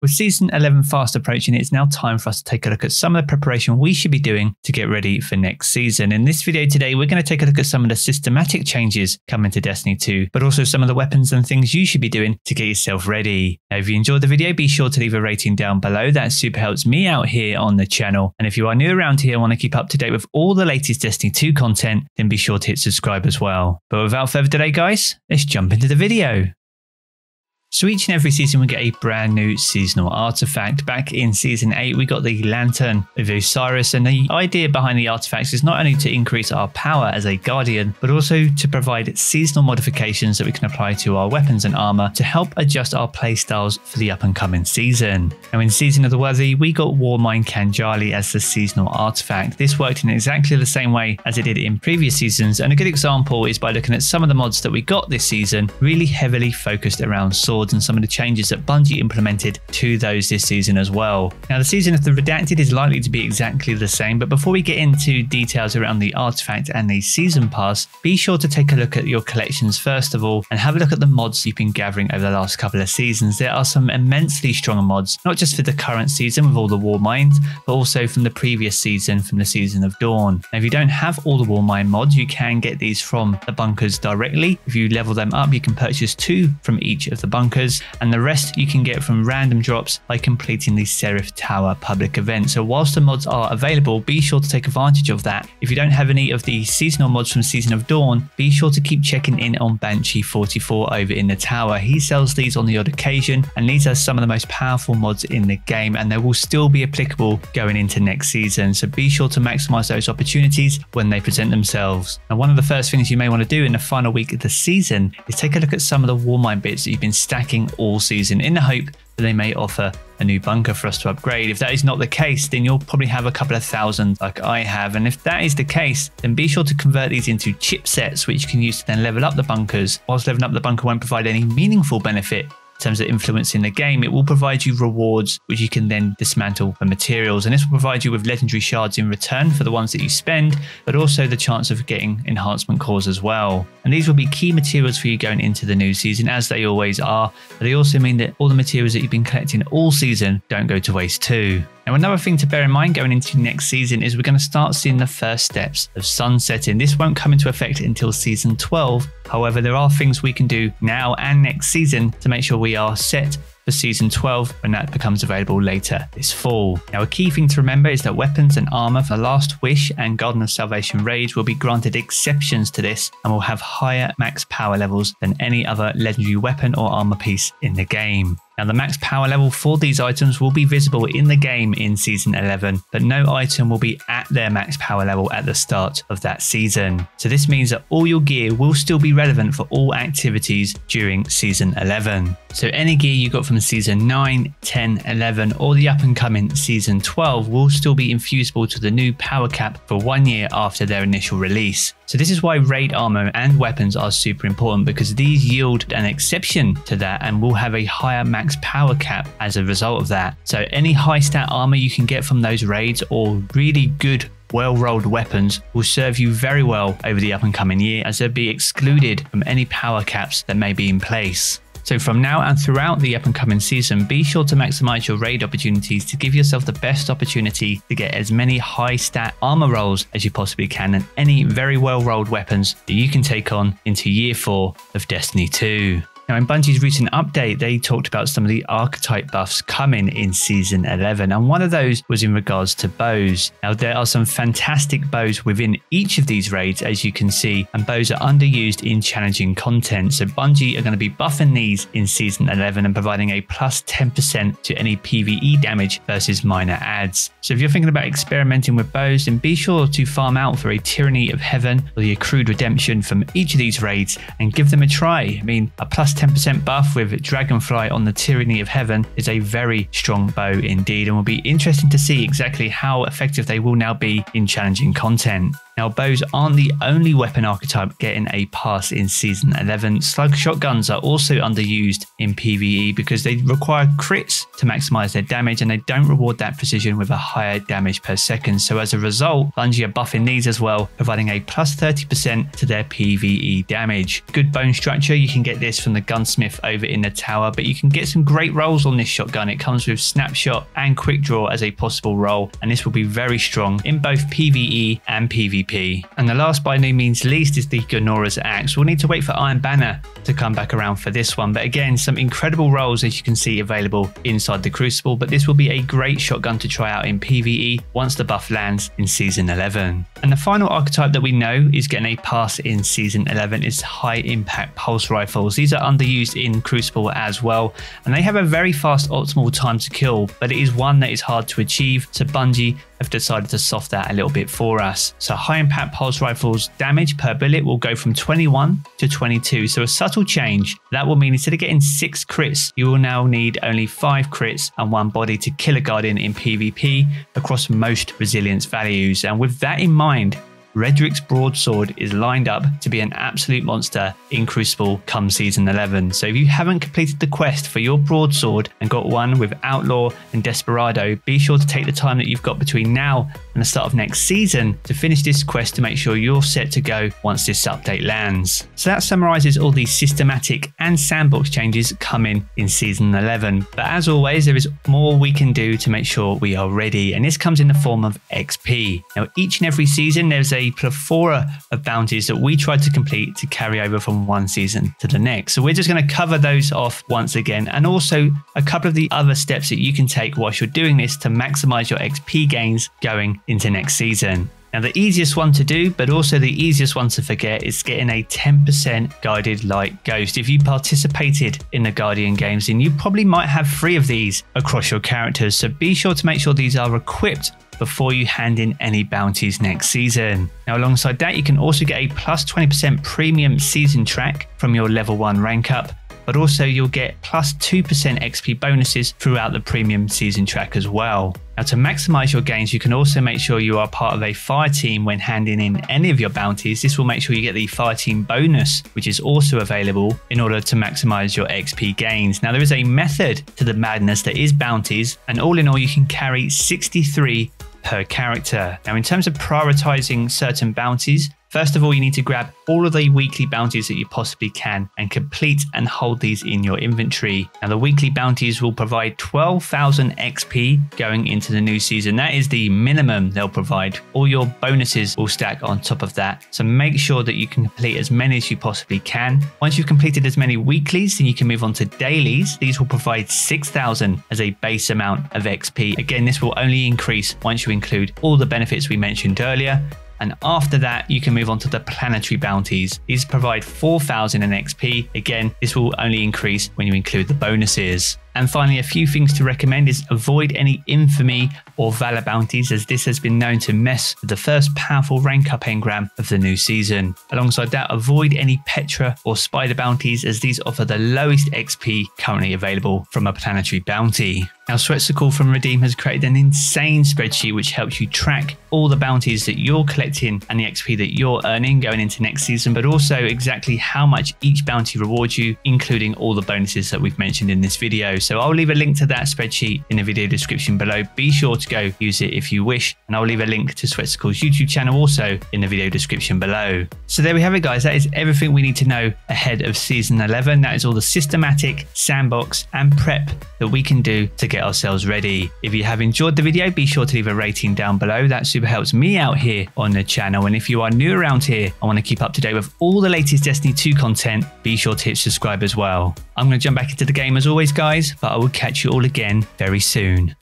With Season 11 fast approaching, it's now time for us to take a look at some of the preparation we should be doing to get ready for next season. In this video today, we're going to take a look at some of the systematic changes coming to Destiny 2, but also some of the weapons and things you should be doing to get yourself ready. Now, if you enjoyed the video, be sure to leave a rating down below. That super helps me out here on the channel. And if you are new around here and want to keep up to date with all the latest Destiny 2 content, then be sure to hit subscribe as well. But without further delay, guys, let's jump into the video. So each and every season we get a brand new seasonal artifact. Back in Season 8 we got the Lantern of OSIRIS, and the idea behind the artifacts is not only to increase our power as a Guardian, but also to provide seasonal modifications that we can apply to our weapons and armor to help adjust our playstyles for the up and coming season. Now in Season of the Worthy we got WARMIND KHANJALI as the seasonal artifact. This worked in exactly the same way as it did in previous seasons, and a good example is by looking at some of the mods that we got this season, really heavily focused around swords and some of the changes that Bungie implemented to those this season as well. Now the Season of the Redacted is likely to be exactly the same, but before we get into details around the artifact and the season pass, be sure to take a look at your collections first of all and have a look at the mods you've been gathering over the last couple of seasons. There are some immensely strong mods, not just for the current season with all the WARMIND, but also from the previous season, from the Season of Dawn. Now if you don't have all the WARMIND mods, you can get these from the bunkers directly. If you level them up, you can purchase 2 from each of the bunkers, and the rest you can get from random drops by completing the Seraph Tower public event. So whilst the mods are available, be sure to take advantage of that. If you don't have any of the seasonal mods from Season of Dawn, be sure to keep checking in on Banshee44 over in the tower. He sells these on the odd occasion, and these are some of the most powerful mods in the game, and they will still be applicable going into next season. So be sure to maximize those opportunities when they present themselves. Now one of the first things you may want to do in the final week of the season is take a look at some of the WARMIND bits that you've been stacking all season in the hope that they may offer a new bunker for us to upgrade. If that is not the case, then you'll probably have a couple of thousand like I have, and if that is the case, then be sure to convert these into chipsets which you can use to then level up the bunkers. Whilst leveling up the bunker won't provide any meaningful benefit in terms of influencing the game, it will provide you rewards which you can then dismantle for materials, and this will provide you with legendary shards in return for the ones that you spend, but also the chance of getting enhancement cores as well. And these will be key materials for you going into the new season, as they always are, but they also mean that all the materials that you've been collecting all season don't go to waste too. Now another thing to bear in mind going into next season is we're going to start seeing the first steps of sunsetting. This won't come into effect until Season 12. However, there are things we can do now and next season to make sure we are set for Season 12 when that becomes available later this fall. Now a key thing to remember is that weapons and armor for Last Wish and Garden of Salvation raids will be granted exceptions to this and will have higher max power levels than any other legendary weapon or armor piece in the game. Now the max power level for these items will be visible in the game in Season 11, but no item will be at their max power level at the start of that season. So this means that all your gear will still be relevant for all activities during Season 11. So any gear you got from Season 9, 10, 11 or the up and coming Season 12 will still be infusible to the new power cap for 1 year after their initial release. So this is why raid armor and weapons are super important, because these yield an exception to that and will have a higher max power cap as a result of that. So any high stat armor you can get from those raids or really good well-rolled weapons will serve you very well over the up and coming year, as they'll be excluded from any power caps that may be in place. So from now and throughout the up and coming season, be sure to maximize your raid opportunities to give yourself the best opportunity to get as many high stat armor rolls as you possibly can, and any very well rolled weapons that you can take on into year 4 of Destiny 2. Now in Bungie's recent update, they talked about some of the archetype buffs coming in Season 11, and one of those was in regards to bows. Now there are some fantastic bows within each of these raids, as you can see, and bows are underused in challenging content. So Bungie are going to be buffing these in Season 11 and providing a plus 10% to any PvE damage versus minor adds. So if you're thinking about experimenting with bows, then be sure to farm out for a Tyranny of Heaven or the Accrued Redemption from each of these raids and give them a try. I mean, a plus 10% buff with Dragonfly on the Tyranny of Heaven is a very strong bow indeed, and will be interesting to see exactly how effective they will now be in challenging content. Now, bows aren't the only weapon archetype getting a pass in Season 11. Slug shotguns are also underused in PvE because they require crits to maximize their damage, and they don't reward that precision with a higher damage per second. So as a result, Bungie are buffing these as well, providing a plus 30% to their PvE damage. Good bone structure, you can get this from the gunsmith over in the tower, but you can get some great rolls on this shotgun. It comes with snapshot and quick draw as a possible roll, and this will be very strong in both PvE and PvP. And the last by no means least is the GUNNORA'S axe. We'll need to wait for Iron Banner to come back around for this one, but again, some incredible rolls as you can see available inside the Crucible, but this will be a great shotgun to try out in PvE once the buff lands in Season 11. And the final archetype that we know is getting a pass in Season 11 is high impact pulse rifles. These are underused in Crucible as well, and they have a very fast optimal time to kill, but it is one that is hard to achieve, so Bungie have decided to soft that a little bit for us. So high impact pulse rifles damage per bullet will go from 21 to 22, so a subtle change. That will mean instead of getting 6 crits, you will now need only 5 crits and 1 body to kill a Guardian in PvP across most resilience values. And with that in mind, REDRIX'S broadsword is lined up to be an absolute monster in Crucible come Season 11. So if you haven't completed the quest for your broadsword and got one with Outlaw and Desperado, be sure to take the time that you've got between now and the start of next season to finish this quest to make sure you're set to go once this update lands. So that summarizes all these systematic and sandbox changes coming in Season 11. But as always, there is more we can do to make sure we are ready, and this comes in the form of XP. Now, each and every season there's a plethora of bounties that we try to complete to carry over from one season to the next. So we're just going to cover those off once again, and also a couple of the other steps that you can take whilst you're doing this to maximize your XP gains going into next season. Now, the easiest one to do, but also the easiest one to forget, is getting a 10% guided light ghost. If you participated in the Guardian games, then you probably might have 3 of these across your characters. So be sure to make sure these are equipped before you hand in any bounties next season. Now, alongside that, you can also get a plus 20% premium season track from your level 1 rank up, but also you'll get plus 2% XP bonuses throughout the premium season track as well. Now, to maximize your gains, you can also make sure you are part of a fire team when handing in any of your bounties. This will make sure you get the fire team bonus, which is also available in order to maximize your XP gains. Now, there is a method to the madness that is bounties, and all in all, you can carry 63 per character. Now, in terms of prioritizing certain bounties, first of all, you need to grab all of the weekly bounties that you possibly can and complete and hold these in your inventory. Now, the weekly bounties will provide 12,000 XP going into the new season. That is the minimum they'll provide. All your bonuses will stack on top of that. So make sure that you can complete as many as you possibly can. Once you've completed as many weeklies, then you can move on to dailies. These will provide 6,000 as a base amount of XP. Again, this will only increase once you include all the benefits we mentioned earlier. And after that, you can move on to the planetary bounties. These provide 4,000 in XP. Again, this will only increase when you include the bonuses. And finally, a few things to recommend is avoid any infamy or valor bounties, as this has been known to mess with the first powerful rank up engram of the new season. Alongside that, avoid any Petra or spider bounties, as these offer the lowest XP currently available from a planetary bounty. Now, Sweatcicle from Redeem has created an insane spreadsheet which helps you track all the bounties that you're collecting and the XP that you're earning going into next season, but also exactly how much each bounty rewards you, including all the bonuses that we've mentioned in this video. So I'll leave a link to that spreadsheet in the video description below. Be sure to go use it if you wish, and I'll leave a link to Sweatcicle's YouTube channel also in the video description below. So there we have it, guys. That is everything we need to know ahead of Season 11. That is all the systematic, sandbox and prep that we can do to get ourselves ready. If you have enjoyed the video, be sure to leave a rating down below. That super helps me out here on the channel. And if you are new around here and want to keep up to date with all the latest Destiny 2 content, be sure to hit subscribe as well. I'm going to jump back into the game as always, guys, but I will catch you all again very soon.